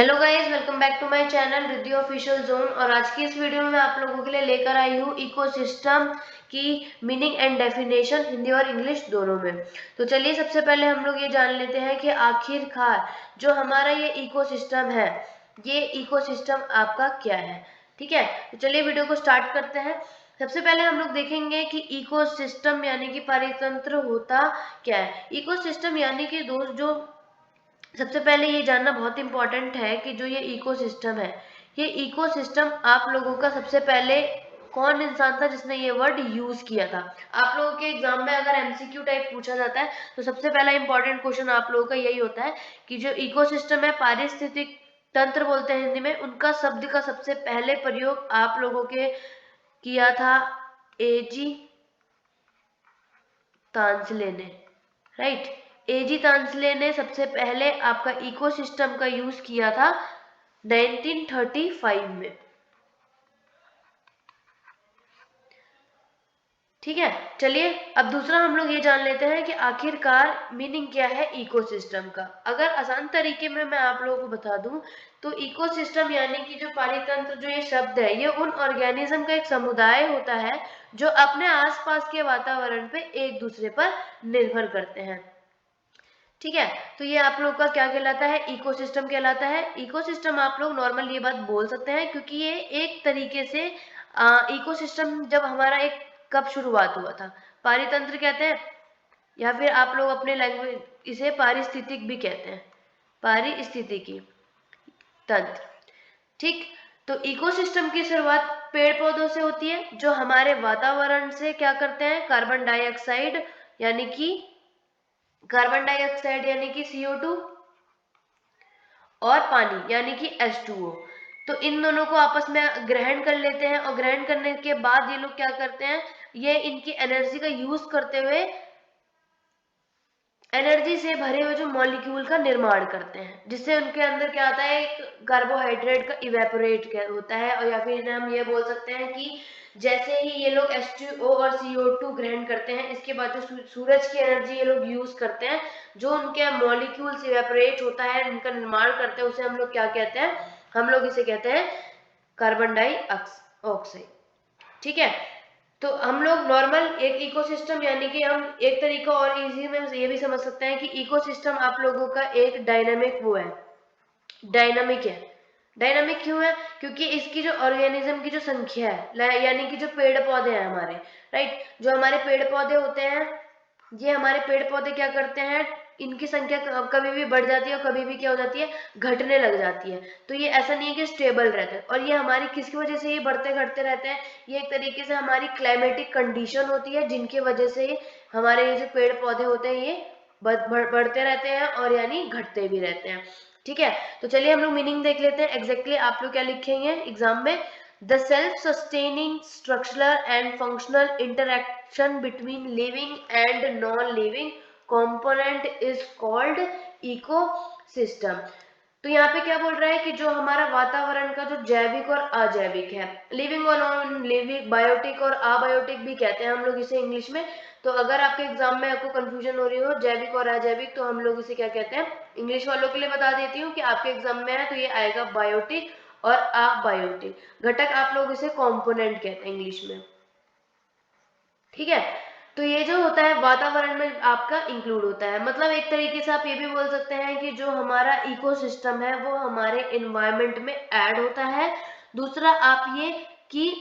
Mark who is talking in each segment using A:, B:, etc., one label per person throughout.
A: Hello guys, welcome back to my channel Riddhi official zone. और आज की इस वीडियो में मैं आप लोगों के लिए लेकर आई हूँ इकोसिस्टम की मीनिंग एंड डेफिनेशन हिंदी और इंग्लिश दोनों में। तो चलिए सबसे पहले हम लोग ये जान लेते हैं कि आखिरकार जो हमारा ये इकोसिस्टम है, ये इकोसिस्टम आपका क्या है। ठीक है, तो चलिए वीडियो को स्टार्ट करते हैं। सबसे पहले हम लोग देखेंगे कि इकोसिस्टम यानी कि परितंत्र होता क्या है। इकोसिस्टम यानी कि दोस्त जो सबसे पहले ये जानना बहुत इंपॉर्टेंट है कि जो ये इकोसिस्टम है, ये इकोसिस्टम आप लोगों का सबसे पहले कौन इंसान था जिसने ये वर्ड यूज किया था। आप लोगों के एग्जाम में अगर एमसीक्यू टाइप पूछा जाता है तो सबसे पहला इंपॉर्टेंट क्वेश्चन आप लोगों का यही होता है कि जो इकोसिस्टम है, पारिस्थितिक तंत्र बोलते हैं हिंदी में, उनका शब्द का सबसे पहले प्रयोग आप लोगों के किया था एजी तांसले ने। राइट, एजी तांसले ने सबसे पहले आपका इकोसिस्टम का यूज किया था 1935 में। ठीक है, चलिए अब दूसरा हम लोग ये जान लेते हैं कि आखिरकार मीनिंग क्या है इकोसिस्टम का। अगर आसान तरीके में मैं आप लोगों को बता दूं तो इकोसिस्टम यानी कि जो पारितंत्र, जो ये शब्द है, ये उन ऑर्गेनिज्म का एक समुदाय होता है जो अपने आसपास के वातावरण पे एक दूसरे पर निर्भर करते हैं। ठीक है, तो ये आप लोग का क्या कहलाता है, इकोसिस्टम कहलाता है। इकोसिस्टम आप लोग नॉर्मल ये बात बोल सकते हैं क्योंकि ये एक तरीके से इकोसिस्टम जब हमारा एक कब शुरुआत हुआ था, पारितंत्र कहते हैं या फिर आप लोग अपने लैंग्वेज इसे पारिस्थितिक भी कहते हैं, पारिस्थितिकी तंत्र। ठीक, तो इकोसिस्टम की शुरुआत पेड़ पौधों से होती है जो हमारे वातावरण से क्या करते हैं, कार्बन डाइऑक्साइड यानी कि CO2 और पानी यानी कि H2O, तो इन दोनों को आपस में ग्रहण कर लेते हैं और ग्रहण करने के बाद ये लोग क्या करते हैं, ये इनकी एनर्जी का यूज करते हुए एनर्जी से भरे हुए जो मॉलिक्यूल का निर्माण करते हैं, जिससे उनके अंदर क्या आता है, एक कार्बोहाइड्रेट का इवेपोरेट होता है। और या फिर हम ये बोल सकते हैं कि जैसे ही ये लोग H2O और CO2 ग्रहण करते हैं, इसके बाद जो सूरज की एनर्जी ये लोग यूज करते हैं, जो उनके मॉलिक्यूल्स इवेपोरेट होता है, इनका निर्माण करते हैं, उसे हम लोग क्या कहते हैं, हम लोग इसे कहते हैं कार्बन डाइऑक्साइड। ठीक है, तो हम लोग नॉर्मल एक इकोसिस्टम यानी कि हम एक तरीका और इजी में ये भी समझ सकते हैं कि इकोसिस्टम आप लोगों का एक डायनामिक वो है, डायनामिक है। डायनामिक क्यों है, क्योंकि इसकी जो ऑर्गेनिज्म की जो संख्या है, यानी कि जो पेड़ पौधे हैं हमारे, राइट, जो हमारे पेड़ पौधे होते हैं, ये हमारे पेड़ पौधे क्या करते हैं, इनकी संख्या कभी भी बढ़ जाती है और कभी भी क्या हो जाती है, घटने लग जाती है। तो ये ऐसा नहीं है कि स्टेबल रहते हैं, और ये हमारी किसकी वजह से ये बढ़ते घटते रहते हैं, ये एक तरीके से हमारी क्लाइमेटिक कंडीशन होती है जिनकी वजह से हमारे ये जो पेड़ पौधे होते हैं ये बढ़ते रहते हैं और यानी घटते भी रहते हैं। ठीक है, तो चलिए हम लोग मीनिंग देख लेते हैं एग्जैक्टली आप लोग क्या लिखेंगे एग्जाम में। The self sustaining structural and functional interaction between living and non living component is called ecosystem. तो यहाँ पे क्या बोल रहा है कि जो हमारा वातावरण का जो जैविक और अजैविक है, लिविंग और नॉन लिविंग, बायोटिक और अबायोटिक भी कहते हैं हम लोग इसे इंग्लिश में। तो अगर आपके एग्जाम में आपको कंफ्यूजन हो रही हो जैविक और अजैविक, तो हम लोग इसे क्या कहते हैं, इंग्लिश वालों के लिए बता देती हूँ कि आपके एग्जाम में है तो ये आएगा बायोटिक और अबायोटिक घटक, आप लोग इसे कंपोनेंट कहते हैं इंग्लिश में। ठीक है, तो ये जो होता है वातावरण में आपका इंक्लूड होता है, मतलब एक तरीके से आप ये भी बोल सकते हैं कि जो हमारा इकोसिस्टम है वो हमारे एनवायरनमेंट में ऐड होता है। दूसरा आप ये कि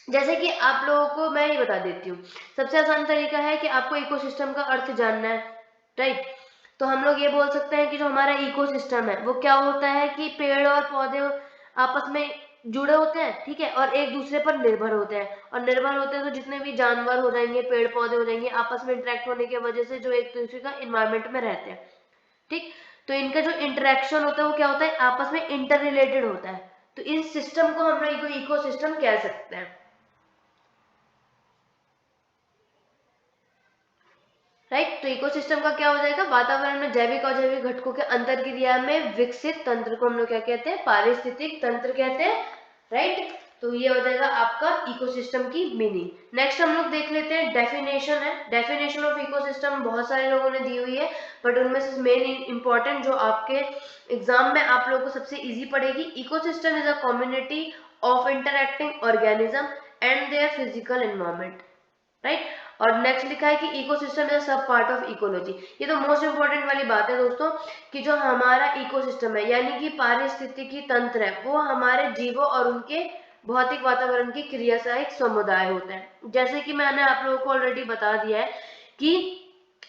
A: जैसे कि आप लोगों को मैं ये बता देती हूँ, सबसे आसान तरीका है कि आपको इकोसिस्टम का अर्थ जानना है, राइट। तो हम लोग ये बोल सकते हैं कि जो हमारा इकोसिस्टम है वो क्या होता है कि पेड़ और पौधे आपस में जुड़े होते हैं, ठीक है, और एक दूसरे पर निर्भर होते हैं, और निर्भर होते हैं तो जितने भी जानवर हो जाएंगे, पेड़ पौधे हो जाएंगे, आपस में इंटरेक्ट होने की वजह से जो एक दूसरे का इन्वायरमेंट में रहते हैं। ठीक, तो इनका जो इंटरेक्शन होता है वो क्या होता है, आपस में इंटर रिलेटेड होता है। तो इस सिस्टम को हम लोग इकोसिस्टम कह सकते हैं, राइट। तो इकोसिस्टम का क्या हो जाएगा, वातावरण में जैविक और अजैविक घटकों के अंतर क्रिया में विकसित तंत्र को हम लोग क्या कहते हैं, पारिस्थितिक तंत्र कहते हैं, राइट। तो ये हो जाएगा आपका इकोसिस्टम की मीनिंग। नेक्स्ट हम लोग देख लेते हैं डेफिनेशन है। डेफिनेशन ऑफ इकोसिस्टम बहुत सारे लोगों ने दी हुई है, बट उनमें से मेन इंपॉर्टेंट जो आपके एग्जाम में आप लोगों को सबसे इजी पड़ेगी, ecosystem is a community of interacting organism and their physical environment, right. और नेक्स्ट लिखा है कि इकोसिस्टम इज अ सब पार्ट ऑफ इकोलॉजी। ये तो मोस्ट इंपॉर्टेंट वाली बात है दोस्तों, कि जो हमारा इकोसिस्टम है यानी कि पारिस्थितिकी तंत्र है, वो हमारे जीवों और उनके भौतिक वातावरण की क्रिया का एक समुदाय होता है। जैसे कि मैंने आप लोगों को ऑलरेडी बता दिया है कि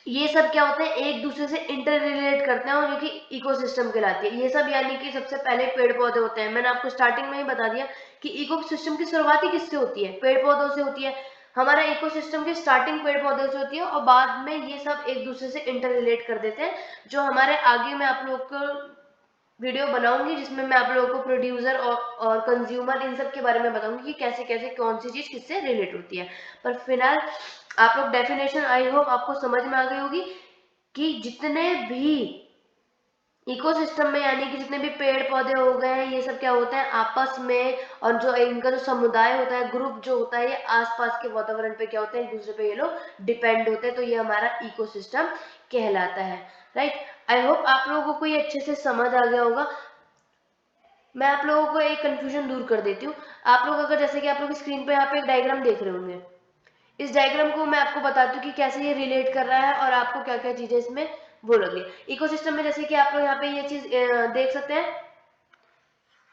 A: ये सब क्या होते हैं, एक दूसरे से इंटर रिलेट करते हैं और जो कि इकोसिस्टम कहलाती है। ये सब यानी कि सबसे पहले पेड़ पौधे होते हैं, मैंने आपको स्टार्टिंग में ही बता दिया कि इकोसिस्टम की शुरुआत ही किससे होती है, पेड़ पौधों से होती है। हमारा इकोसिस्टम की स्टार्टिंग पेड़ पौधों से होती है और बाद में ये सब एक दूसरे से इंटर रिलेट कर देते हैं, जो हमारे आगे मैं आप लोग को वीडियो बनाऊंगी जिसमें मैं आप लोगों को प्रोड्यूसर और कंज्यूमर इन सब के बारे में बताऊंगी कि कैसे कैसे कौन सी चीज किससे रिलेट होती है। पर फिलहाल आप लोग डेफिनेशन आई होप आपको समझ में आ गई होगी कि जितने भी इकोसिस्टम में यानी कि जितने भी पेड़ पौधे हो गए हैं, ये सब क्या होता है आपस में, और जो इनका जो समुदाय होता है, ग्रुप जो होता है, ये आसपास के वातावरण पे क्या होता है, एक दूसरे पे ये लोग डिपेंड होते हैं। तो ये हमारा इकोसिस्टम कहलाता है, राइट। आई होप आप लोगों को ये अच्छे से समझ आ गया होगा। मैं आप लोगों को एक कंफ्यूजन दूर कर देती हूँ। आप लोग अगर जैसे कि आप लोग स्क्रीन पे यहाँ पे एक डायग्राम देख रहे होंगे, इस डायग्राम को मैं आपको बताती हूँ कि कैसे ये रिलेट कर रहा है और आपको क्या क्या चीजें इसमें वो लगे। इकोसिस्टम में जैसे कि आप लोग यहाँ पे ये चीज देख सकते हैं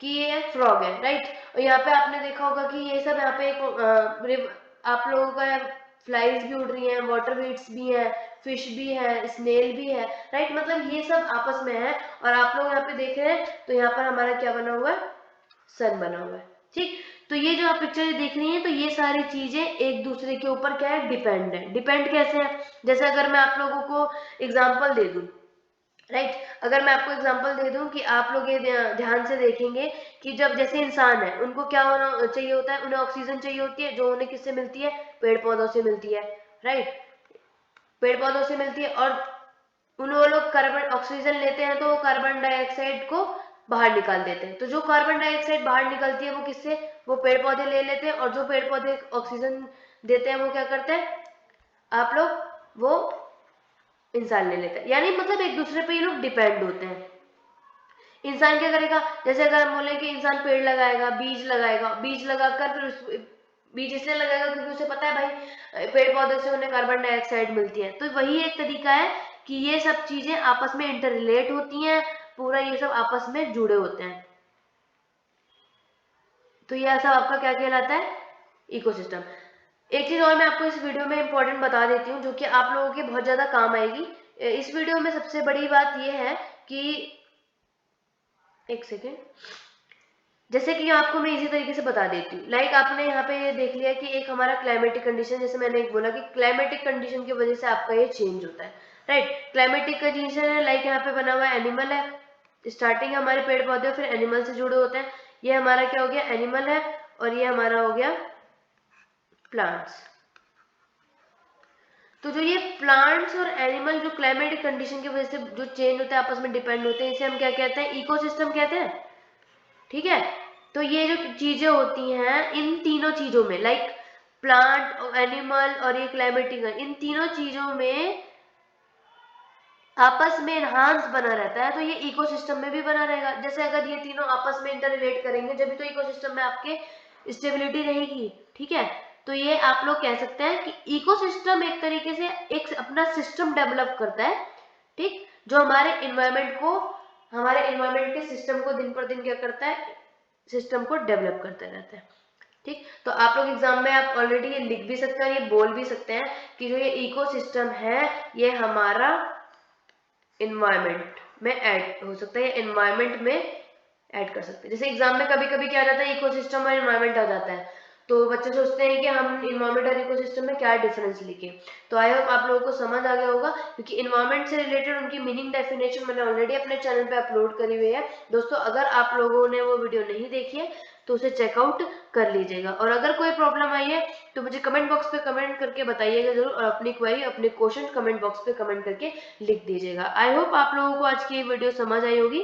A: कि ये फ्रॉग है, राइट। और यहाँ पे आपने देखा होगा कि ये सब यहाँ पे एक आप लोगों का फ्लाइज भी उड़ रही हैं, वाटर वीड्स भी हैं, फिश भी है, स्नेल भी है, राइट। मतलब ये सब आपस में है। और आप लोग यहाँ पे देख रहे हैं तो यहाँ पर हमारा क्या बना हुआ है, सन बना हुआ है, ठीक। तो ये जो आप पिक्चर देख रही हैं, तो ये सारी चीजें एक दूसरे के ऊपर क्या है, डिपेंड है। डिपेंड कैसे है, जैसे अगर मैं आप लोगों को एग्जांपल दे दूं, राइट। अगर मैं आपको एग्जांपल दे दूं कि आप लोग ये ध्यान से देखेंगे कि जब जैसे इंसान है, उनको क्या होना चाहिए होता है, उन्हें ऑक्सीजन चाहिए होती है, जो उन्हें किससे मिलती है, पेड़ पौधों से मिलती है, राइट। पेड़ पौधों से मिलती है। और उन वो लोग कार्बन ऑक्सीजन लेते हैं तो वो कार्बन डाइऑक्साइड को बाहर निकाल देते हैं। तो जो कार्बन डाइऑक्साइड बाहर निकलती है वो किससे, वो पेड़ पौधे ले लेते हैं। और जो पेड़ पौधे ऑक्सीजन देते हैं वो क्या करते हैं आप लोग, वो इंसान ले लेते हैं। यानी मतलब एक दूसरे पे ये लोग डिपेंड होते हैं। इंसान क्या करेगा, जैसे अगर हम बोले कि इंसान पेड़ लगाएगा, बीज लगाएगा, बीज लगाकर फिर उस बीज इसलिए लगाएगा क्योंकि उसे पता है भाई पेड़ पौधे से उन्हें कार्बन डाइऑक्साइड मिलती है। तो वही एक तरीका है कि ये सब चीजें आपस में इंटर रिलेट होती हैं, पूरा ये सब आपस में जुड़े होते हैं। तो ये सब आपका क्या कहलाता है, इकोसिस्टम। एक चीज और मैं आपको इस वीडियो में इंपॉर्टेंट बता देती हूँ, जो कि आप लोगों के बहुत ज्यादा काम आएगी। इस वीडियो में सबसे बड़ी बात यह है कि एक सेकेंड, जैसे कि आपको मैं इसी तरीके से बता देती हूँ। लाइक आपने यहाँ पे ये देख लिया कि एक हमारा क्लाइमेटिक कंडीशन, जैसे मैंने एक बोला कि क्लाइमेटिक कंडीशन की वजह से आपका ये चेंज होता है, राइट। क्लाइमेटिक कंडीशन है, लाइक यहाँ पे बना हुआ है एनिमल है, स्टार्टिंग हमारे पेड़ पौधे फिर एनिमल से जुड़े होते हैं। ये हमारा क्या हो गया, एनिमल है, और ये हमारा हो गया प्लांट्स। तो जो ये प्लांट्स और एनिमल जो क्लाइमेटिक कंडीशन की वजह से जो चेंज होते हैं, आपस में डिपेंड होते हैं, इसे हम क्या कहते हैं, इकोसिस्टम कहते हैं, ठीक है। तो ये जो चीजें होती हैं, इन तीनों चीजों में, लाइक प्लांट, एनिमल और ये क्लाइमेटिक, इन तीनों चीजों में आपस में एनहांस बना रहता है। तो ये इकोसिस्टम में भी बना रहेगा। जैसे अगर ये तीनों आपस में इंटर रिलेट करेंगे जब भी तो इकोसिस्टम में आपके स्टेबिलिटी रहेगी, ठीक है। तो ये आप लोग कह सकते हैं कि इकोसिस्टम एक तरीके से एक अपना सिस्टम डेवलप करता है, ठीक, जो हमारे एनवायरनमेंट को, हमारे एनवायरनमेंट के सिस्टम को दिन पर दिन क्या करता है, सिस्टम को डेवलप करता रहता है, ठीक। तो आप लोग एग्जाम में आप ऑलरेडी ये लिख भी सकते हैं और ये बोल भी सकते हैं कि जो ये इकोसिस्टम है ये हमारा एनवायरनमेंट में ऐड हो सकता है, एनवायरनमेंट में ऐड कर सकते हैं। जैसे एग्जाम में कभी कभी क्या आ जाता है, इकोसिस्टम और एनवायरनमेंट आ जाता है, तो बच्चे सोचते हैं कि हम एनवायरनमेंट और इकोसिस्टम में क्या डिफरेंस लिखें। तो आई होप आप लोगों को समझ आ गया होगा, क्योंकि एनवायरनमेंट से रिलेटेड उनकी मीनिंग डेफिनेशन मैंने ऑलरेडी अपने चैनल पे अपलोड करी हुई है दोस्तों। अगर आप लोगों ने वो वीडियो नहीं देखी है तो उसे चेकआउट कर लीजिएगा। और अगर कोई प्रॉब्लम आई है तो मुझे कमेंट बॉक्स पे कमेंट करके बताइएगा जरूर, और अपनी क्वेरी, अपने क्वेश्चन कमेंट बॉक्स पे कमेंट करके लिख दीजिएगा। आई होप आप लोगों को आज की ये वीडियो समझ आई होगी।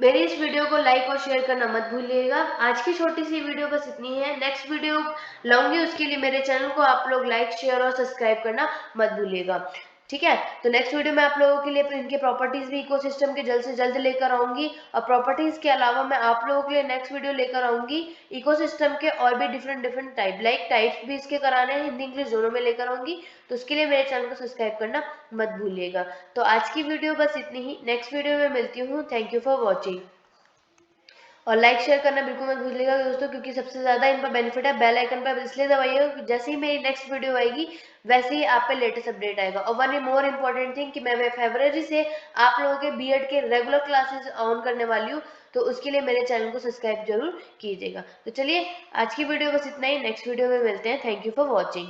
A: मेरी इस वीडियो को लाइक और शेयर करना मत भूलिएगा। आज की छोटी सी वीडियो बस इतनी है। नेक्स्ट वीडियो लाऊंगी, उसके लिए मेरे चैनल को आप लोग लाइक शेयर और सब्सक्राइब करना मत भूलिएगा। ठीक है, तो नेक्स्ट वीडियो में आप लोगों के लिए इनके प्रॉपर्टीज भी इकोसिस्टम के जल्द से जल्द लेकर आऊंगी, और प्रॉपर्टीज के अलावा मैं आप लोगों के लिए नेक्स्ट वीडियो लेकर आऊंगी इकोसिस्टम के और भी डिफरेंट डिफरेंट टाइप्स भी इसके कराने हैं, हिंदी इंग्लिश दोनों में लेकर आऊंगी। तो उसके लिए मेरे चैनल को सब्सक्राइब करना मत भूलिएगा। तो आज की वीडियो बस इतनी ही, नेक्स्ट वीडियो में मिलती हूँ। थैंक यू फॉर वॉचिंग, और लाइक शेयर करना बिल्कुल मत भूलिएगा दोस्तों, क्योंकि सबसे ज्यादा इनका बेनिफिट है। बेल आइकन पर इसलिए दबाइएगा कि जैसे ही मेरी नेक्स्ट वीडियो आएगी वैसे ही आप पे लेटेस्ट अपडेट आएगा। और वन मोर इम्पोर्टेंट थिंग कि मैं फरवरी से आप लोगों के बीएड के रेगुलर क्लासेस ऑन करने वाली हूँ, तो उसके लिए मेरे चैनल को सब्सक्राइब जरूर कीजिएगा। तो चलिए, आज की वीडियो बस इतना ही, नेक्स्ट वीडियो में मिलते हैं। Thank you for watching.